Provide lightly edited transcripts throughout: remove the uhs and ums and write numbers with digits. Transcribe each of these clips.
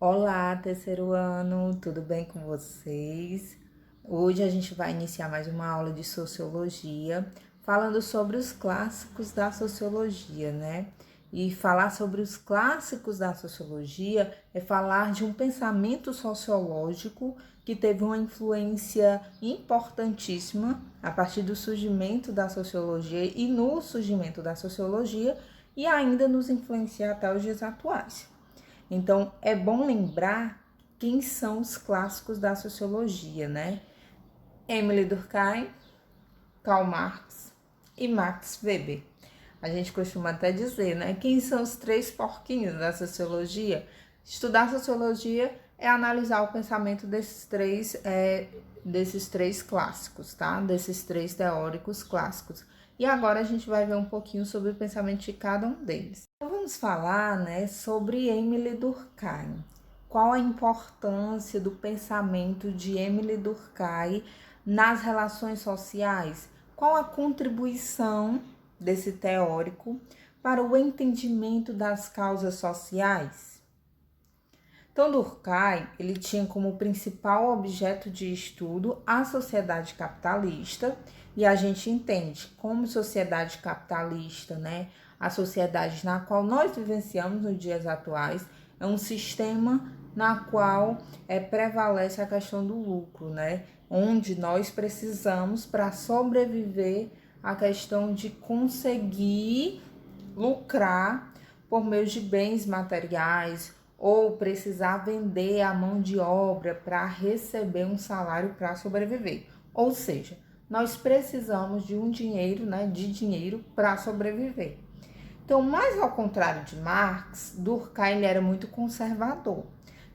Olá, terceiro ano, tudo bem com vocês? Hoje a gente vai iniciar mais uma aula de sociologia, falando sobre os clássicos da sociologia, né? E falar sobre os clássicos da sociologia é falar de um pensamento sociológico que teve uma influência importantíssima a partir do surgimento da sociologia e no surgimento da sociologia e ainda nos influencia até os dias atuais. Então, é bom lembrar quem são os clássicos da sociologia, né? Emile Durkheim, Karl Marx e Max Weber. A gente costuma até dizer, né? Quem são os três porquinhos da sociologia? Estudar sociologia é analisar o pensamento desses três clássicos, tá? Desses três teóricos clássicos. E agora a gente vai ver um pouquinho sobre o pensamento de cada um deles. Então vamos falar, né, sobre Emile Durkheim. Qual a importância do pensamento de Emile Durkheim nas relações sociais? Qual a contribuição desse teórico para o entendimento das causas sociais? Então, Durkheim, ele tinha como principal objeto de estudo a sociedade capitalista, e a gente entende como sociedade capitalista, né, a sociedade na qual nós vivenciamos nos dias atuais, é um sistema na qual prevalece a questão do lucro, né, onde nós precisamos, para sobreviver, a questão de conseguir lucrar por meio de bens materiais, ou precisar vender a mão de obra para receber um salário para sobreviver. Ou seja, nós precisamos de um dinheiro, né, de dinheiro para sobreviver. Então, mais ao contrário de Marx, Durkheim ele era muito conservador.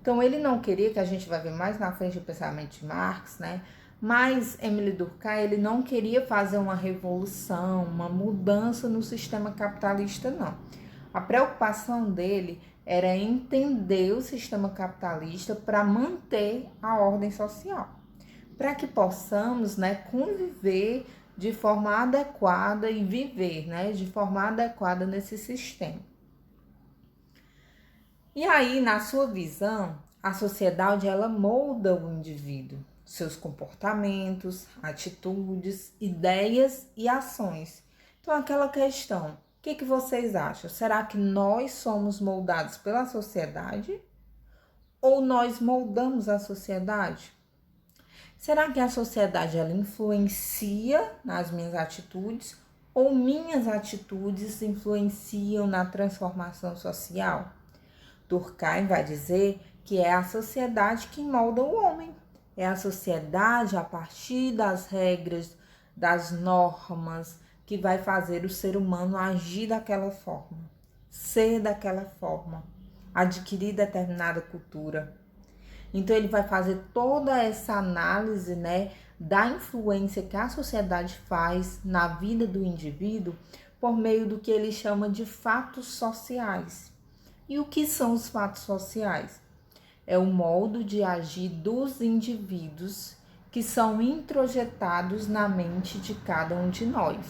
Então, ele não queria, que a gente vai ver mais na frente o pensamento de Marx, né? Mas Emile Durkheim ele não queria fazer uma revolução, uma mudança no sistema capitalista, não. A preocupação dele era entender o sistema capitalista para manter a ordem social, para que possamos, né, conviver de forma adequada e viver, né, de forma adequada nesse sistema. E aí, na sua visão, a sociedade ela molda o indivíduo, seus comportamentos, atitudes, ideias e ações. Então, aquela questão, o que vocês acham? Será que nós somos moldados pela sociedade ou nós moldamos a sociedade? Será que a sociedade ela influencia nas minhas atitudes ou minhas atitudes influenciam na transformação social? Durkheim vai dizer que é a sociedade que molda o homem. É a sociedade, a partir das regras, das normas, que vai fazer o ser humano agir daquela forma, ser daquela forma, adquirir determinada cultura. Então, ele vai fazer toda essa análise, né, da influência que a sociedade faz na vida do indivíduo por meio do que ele chama de fatos sociais. E o que são os fatos sociais? É o modo de agir dos indivíduos que são introjetados na mente de cada um de nós.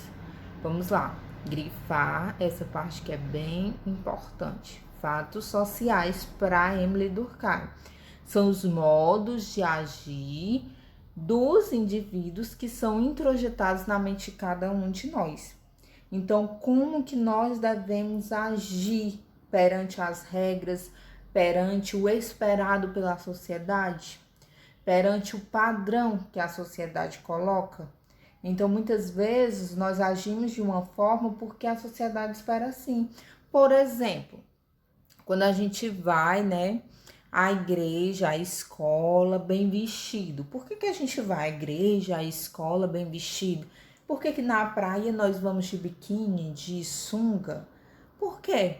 Vamos lá, grifar essa parte que é bem importante. Fatos sociais para Emile Durkheim. São os modos de agir dos indivíduos que são introjetados na mente de cada um de nós. Então, como que nós devemos agir perante as regras, perante o esperado pela sociedade, perante o padrão que a sociedade coloca? Então, muitas vezes, nós agimos de uma forma porque a sociedade espera assim. Por exemplo, quando a gente vai, né, à igreja, à escola, bem vestido. Por que a gente vai à igreja, à escola, bem vestido? Por que na praia nós vamos de biquíni, de sunga? Por quê?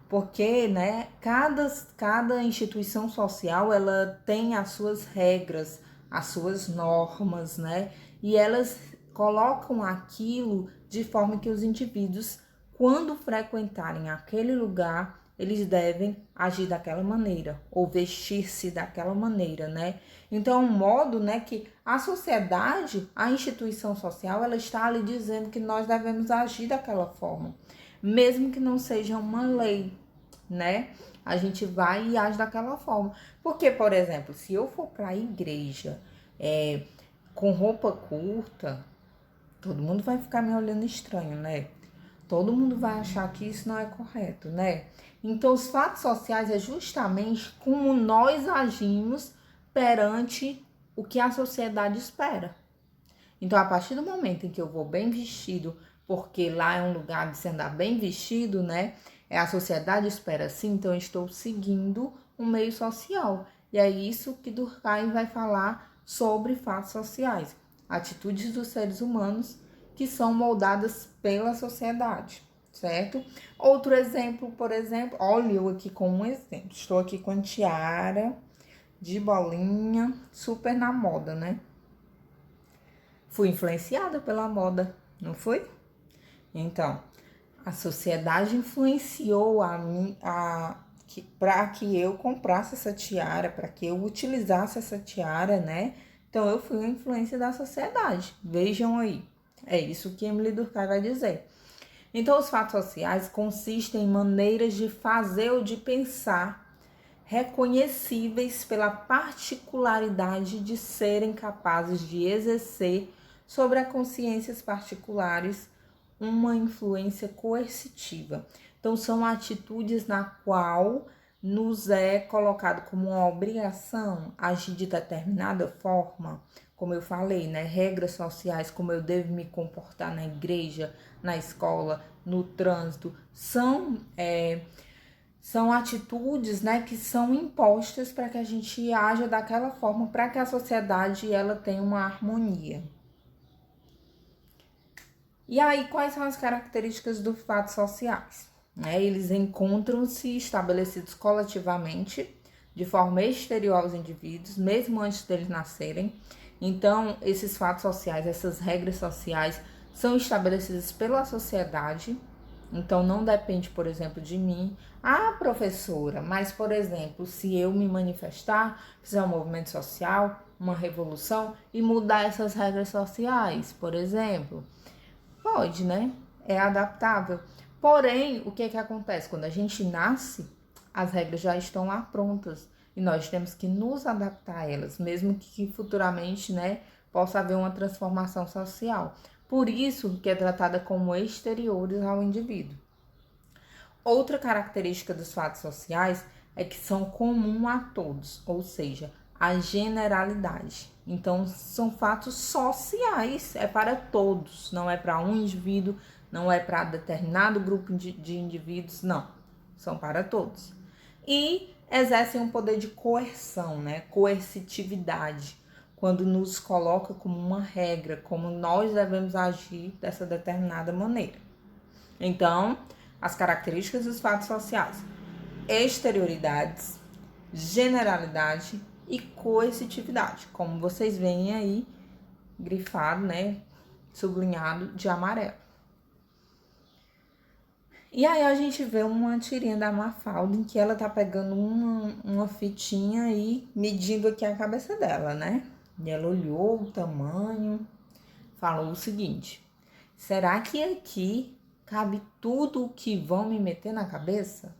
Porque, né, cada instituição social, ela tem as suas regras, as suas normas, né? E elas colocam aquilo de forma que os indivíduos, quando frequentarem aquele lugar, eles devem agir daquela maneira, ou vestir-se daquela maneira, né? Então, é um modo, né, que a sociedade, a instituição social, ela está ali dizendo que nós devemos agir daquela forma, mesmo que não seja uma lei, né? a gente vai e age daquela forma. Porque, por exemplo, se eu for para a igreja com roupa curta, todo mundo vai ficar me olhando estranho, né? Todo mundo vai achar que isso não é correto, né? Então, os fatos sociais é justamente como nós agimos perante o que a sociedade espera. Então, a partir do momento em que eu vou bem vestido, porque lá é um lugar de se andar bem vestido, né? A sociedade espera assim, então eu estou seguindo um meio social. E é isso que Durkheim vai falar sobre fatos sociais, atitudes dos seres humanos que são moldadas pela sociedade, certo? Outro exemplo, por exemplo, olha eu aqui com um exemplo. Estou aqui com tiara de bolinha, super na moda, né? Fui influenciada pela moda, não foi? Então, a sociedade influenciou a mim para que eu comprasse essa tiara, para que eu utilizasse essa tiara, né? Então, eu fui uma influência da sociedade. Vejam aí. É isso que Emily Durkheim vai dizer. Então, os fatos sociais consistem em maneiras de fazer ou de pensar reconhecíveis pela particularidade de serem capazes de exercer sobre as consciências particulares uma influência coercitiva. Então, são atitudes na qual nos é colocado como uma obrigação agir de determinada forma, como eu falei, né? Regras sociais, como eu devo me comportar na igreja, na escola, no trânsito, são atitudes, né, que são impostas para que a gente haja daquela forma, para que a sociedade ela tenha uma harmonia. E aí, quais são as características dos fatos sociais? Eles encontram-se estabelecidos coletivamente, de forma exterior aos indivíduos, mesmo antes deles nascerem. Então, esses fatos sociais, essas regras sociais, são estabelecidas pela sociedade. Então, não depende, por exemplo, de mim. Ah, professora, mas, por exemplo, se eu me manifestar, fizer um movimento social, uma revolução e mudar essas regras sociais, por exemplo, pode, né? É adaptável. Porém, o que acontece? Quando a gente nasce, as regras já estão lá prontas e nós temos que nos adaptar a elas, mesmo que futuramente, né, possa haver uma transformação social. Por isso que é tratada como exteriores ao indivíduo. Outra característica dos fatos sociais é que são comuns a todos, ou seja, a generalidade. Então, são fatos sociais, é para todos, não é para um indivíduo, não é para determinado grupo de indivíduos, não, são para todos. E exercem um poder de coerção, né? Coercitividade, quando nos coloca como uma regra, como nós devemos agir dessa determinada maneira. Então, as características dos fatos sociais: exterioridades, generalidade e coercitividade, como vocês veem aí, grifado, né, sublinhado de amarelo. E aí a gente vê uma tirinha da Mafalda em que ela tá pegando uma fitinha e medindo aqui a cabeça dela, né? E ela olhou o tamanho, falou o seguinte: será que aqui cabe tudo o que vão me meter na cabeça?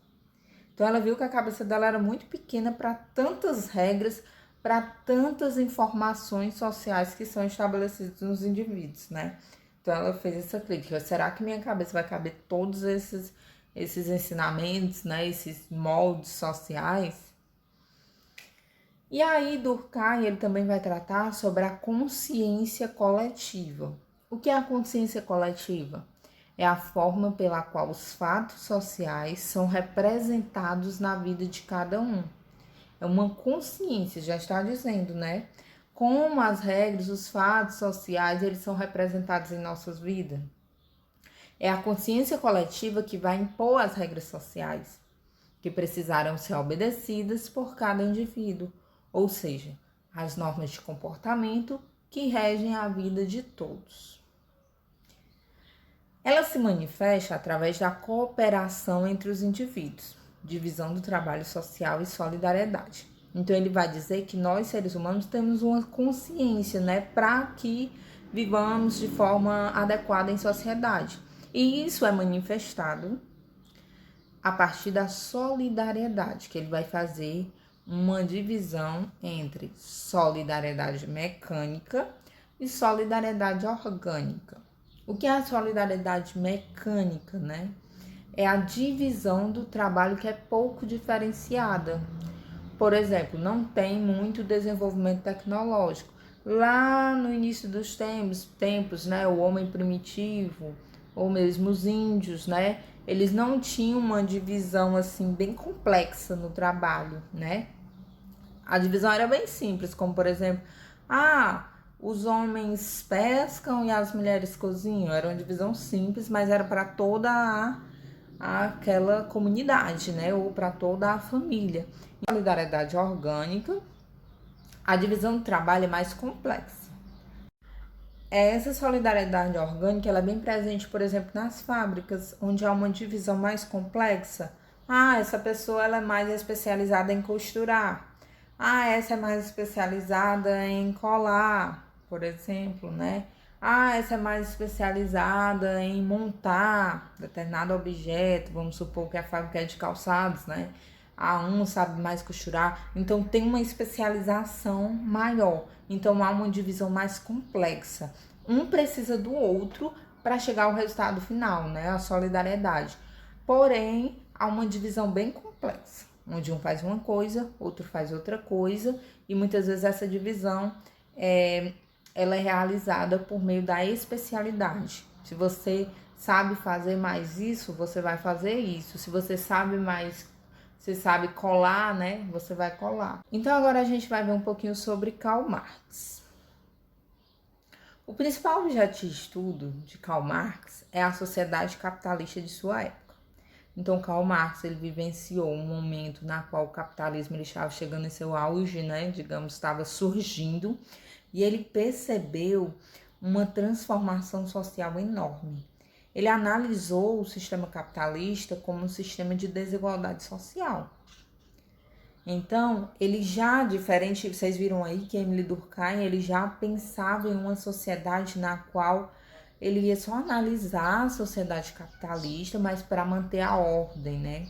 Então ela viu que a cabeça dela era muito pequena para tantas regras, para tantas informações sociais que são estabelecidas nos indivíduos, né? Então ela fez essa crítica: será que minha cabeça vai caber todos esses ensinamentos, né? Esses moldes sociais? E aí Durkheim ele também vai tratar sobre a consciência coletiva. O que é a consciência coletiva? É a forma pela qual os fatos sociais são representados na vida de cada um. É uma consciência, já está dizendo, né? Como as regras, os fatos sociais, eles são representados em nossas vidas. É a consciência coletiva que vai impor as regras sociais, que precisarão ser obedecidas por cada indivíduo, ou seja, as normas de comportamento que regem a vida de todos. Ela se manifesta através da cooperação entre os indivíduos, divisão do trabalho social e solidariedade. Então ele vai dizer que nós, seres humanos, temos uma consciência, né, para que vivamos de forma adequada em sociedade. E isso é manifestado a partir da solidariedade, que ele vai fazer uma divisão entre solidariedade mecânica e solidariedade orgânica. O que é a solidariedade mecânica, né? É a divisão do trabalho que é pouco diferenciada. Por exemplo, não tem muito desenvolvimento tecnológico. Lá no início dos tempos, né, o homem primitivo, ou mesmo os índios, né, eles não tinham uma divisão assim bem complexa no trabalho, né? A divisão era bem simples, como por exemplo, os homens pescam e as mulheres cozinham. Era uma divisão simples, mas era para toda aquela comunidade, né? Ou para toda a família. Em solidariedade orgânica, a divisão do trabalho é mais complexa. Essa solidariedade orgânica ela é bem presente, por exemplo, nas fábricas, onde há uma divisão mais complexa. Essa pessoa ela é mais especializada em costurar. Essa é mais especializada em colar, por exemplo, né? Essa é mais especializada em montar determinado objeto, vamos supor que a fábrica é de calçados, né? Um sabe mais costurar, então tem uma especialização maior, então há uma divisão mais complexa. Um precisa do outro para chegar ao resultado final, né? A solidariedade. Porém, há uma divisão bem complexa, onde um faz uma coisa, outro faz outra coisa, e muitas vezes essa divisão ela é realizada por meio da especialidade. Se você sabe fazer mais isso, você vai fazer isso. Se você sabe mais, você sabe colar, né? Você vai colar. Então agora a gente vai ver um pouquinho sobre Karl Marx. O principal objeto de estudo de Karl Marx é a sociedade capitalista de sua época. Então, Karl Marx ele vivenciou um momento na qual o capitalismo ele estava chegando em seu auge, né? Digamos, estava surgindo, e ele percebeu uma transformação social enorme. Ele analisou o sistema capitalista como um sistema de desigualdade social. Então, ele já, diferente, vocês viram aí que Emile Durkheim, ele já pensava em uma sociedade na qual ele ia só analisar a sociedade capitalista, mas para manter a ordem, né?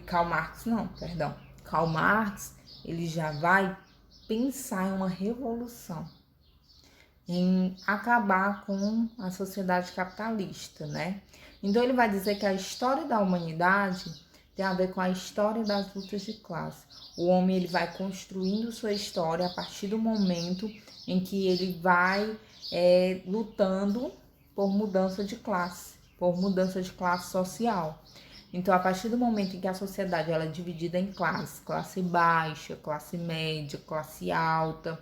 Karl Marx, ele já vai pensar em uma revolução, em acabar com a sociedade capitalista, né? Então ele vai dizer que a história da humanidade tem a ver com a história das lutas de classe. O homem ele vai construindo sua história a partir do momento em que ele vai lutando por mudança de classe social. Então, a partir do momento em que a sociedade ela é dividida em classes, classe baixa, classe média, classe alta,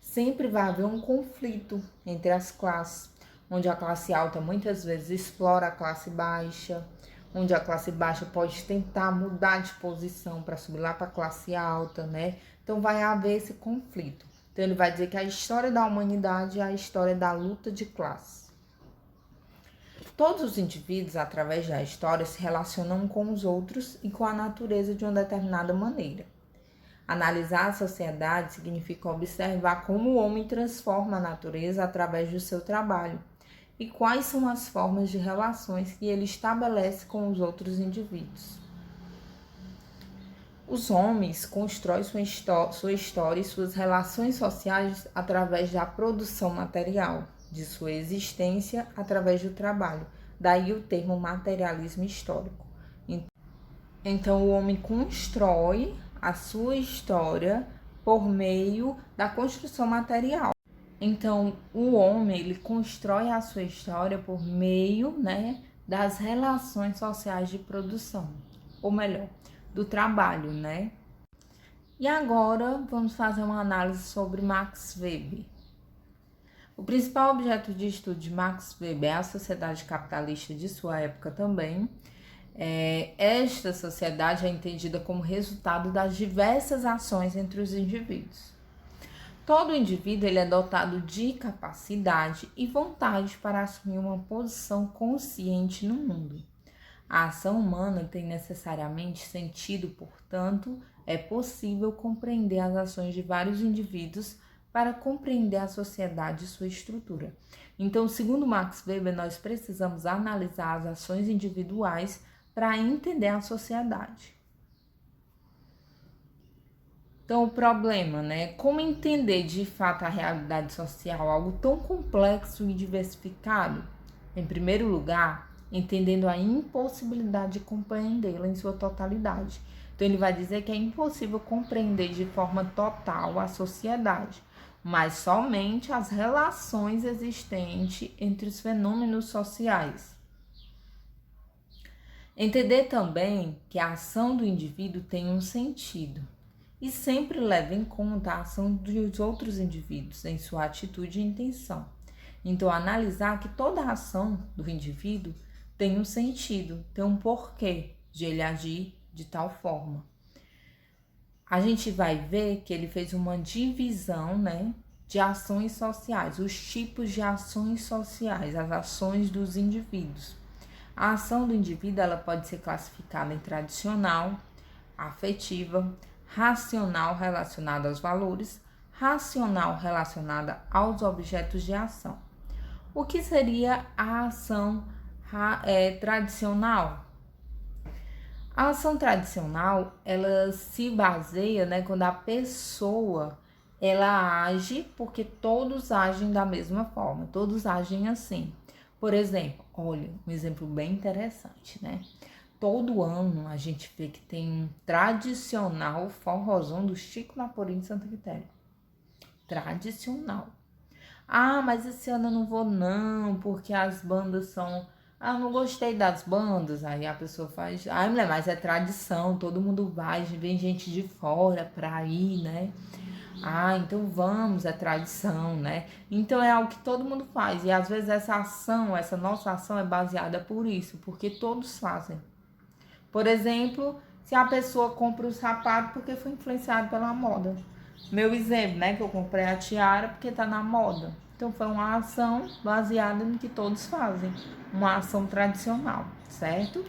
sempre vai haver um conflito entre as classes, onde a classe alta muitas vezes explora a classe baixa, onde a classe baixa pode tentar mudar de posição para subir lá para a classe alta, né? Então vai haver esse conflito. Então ele vai dizer que a história da humanidade é a história da luta de classe. Todos os indivíduos, através da história, se relacionam com os outros e com a natureza de uma determinada maneira. Analisar a sociedade significa observar como o homem transforma a natureza através do seu trabalho e quais são as formas de relações que ele estabelece com os outros indivíduos. Os homens constroem sua história e suas relações sociais através da produção material, de sua existência através do trabalho. Daí o termo materialismo histórico. Então, o homem constrói a sua história por meio da construção material. Então, o homem ele constrói a sua história por meio, né, das relações sociais de produção, ou melhor, do trabalho, né? E agora vamos fazer uma análise sobre Max Weber. O principal objeto de estudo de Max Weber é a sociedade capitalista de sua época também. Esta sociedade é entendida como resultado das diversas ações entre os indivíduos. Todo indivíduo ele é dotado de capacidade e vontade para assumir uma posição consciente no mundo. A ação humana tem necessariamente sentido, portanto, é possível compreender as ações de vários indivíduos para compreender a sociedade e sua estrutura. Então, segundo Max Weber, nós precisamos analisar as ações individuais para entender a sociedade. Então, o problema, né? Como entender de fato a realidade social, algo tão complexo e diversificado? Em primeiro lugar, entendendo a impossibilidade de compreendê-la em sua totalidade. Então, ele vai dizer que é impossível compreender de forma total a sociedade, mas somente as relações existentes entre os fenômenos sociais. Entender também que a ação do indivíduo tem um sentido e sempre leva em conta a ação dos outros indivíduos em sua atitude e intenção. Então, analisar que toda a ação do indivíduo tem um sentido, tem um porquê de ele agir de tal forma. A gente vai ver que ele fez uma divisão, né, de ações sociais, os tipos de ações sociais, as ações dos indivíduos. A ação do indivíduo ela pode ser classificada em tradicional, afetiva, racional relacionada aos valores, racional relacionada aos objetos de ação. O que seria a ação tradicional? A ação tradicional, ela se baseia, né, quando a pessoa ela age porque todos agem da mesma forma, todos agem assim. Por exemplo, olha, um exemplo bem interessante, né? Todo ano a gente vê que tem um tradicional forrozão do Chico Naporim de Santa Quitéria. Tradicional. Ah, mas esse ano eu não vou não, porque as bandas são... Ah, eu não gostei das bandas. Aí a pessoa faz... Ah, mulher, mas é tradição, todo mundo vai, vem gente de fora pra ir, né? Ah, então vamos, é tradição, né? Então é algo que todo mundo faz. E às vezes essa ação, essa nossa ação é baseada por isso, porque todos fazem. Por exemplo, se a pessoa compra o sapato porque foi influenciado pela moda. Meu exemplo, né? Que eu comprei a tiara porque tá na moda. Então foi uma ação baseada no que todos fazem. Uma ação tradicional, certo?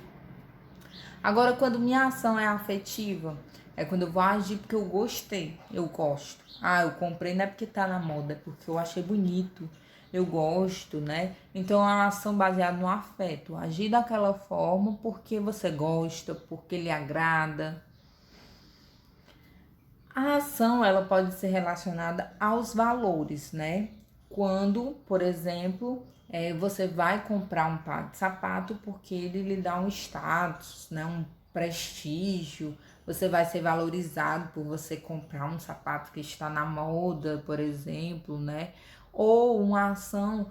Agora, quando minha ação é afetiva, é quando eu vou agir porque eu gostei, eu gosto. Ah, eu comprei não é porque tá na moda, é porque eu achei bonito, eu gosto, né? Então, é uma ação baseada no afeto. Agir daquela forma porque você gosta, porque lhe agrada. A ação, ela pode ser relacionada aos valores, né? Quando, por exemplo, você vai comprar um par de sapato porque ele lhe dá um status, né? Um prestígio, você vai ser valorizado por você comprar um sapato que está na moda, por exemplo, né? Ou uma ação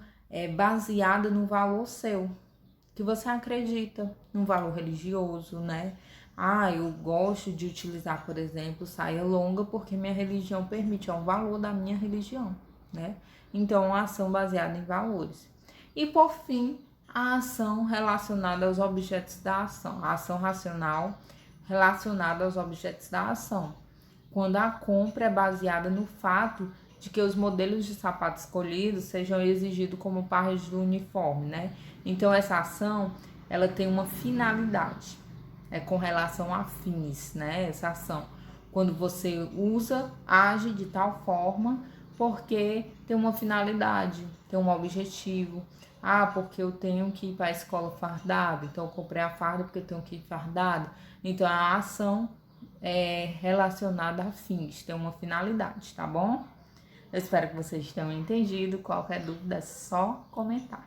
baseada no valor seu, que você acredita, num valor religioso, né? Ah, eu gosto de utilizar, por exemplo, saia longa porque minha religião permite, é um valor da minha religião, né? Então, uma ação baseada em valores. E, por fim, a ação relacionada aos objetos da ação. A ação racional relacionada aos objetos da ação. Quando a compra é baseada no fato de que os modelos de sapato escolhidos sejam exigidos como pares do uniforme, né? Então, essa ação, ela tem uma finalidade, com relação a fins, né? Essa ação, quando você usa, age de tal forma porque tem uma finalidade, tem um objetivo. Ah, porque eu tenho que ir para a escola fardado, então eu comprei a farda porque eu tenho que ir fardado. Então, a ação é relacionada a fins, tem uma finalidade, tá bom? Eu espero que vocês tenham entendido. Qualquer dúvida é só comentar.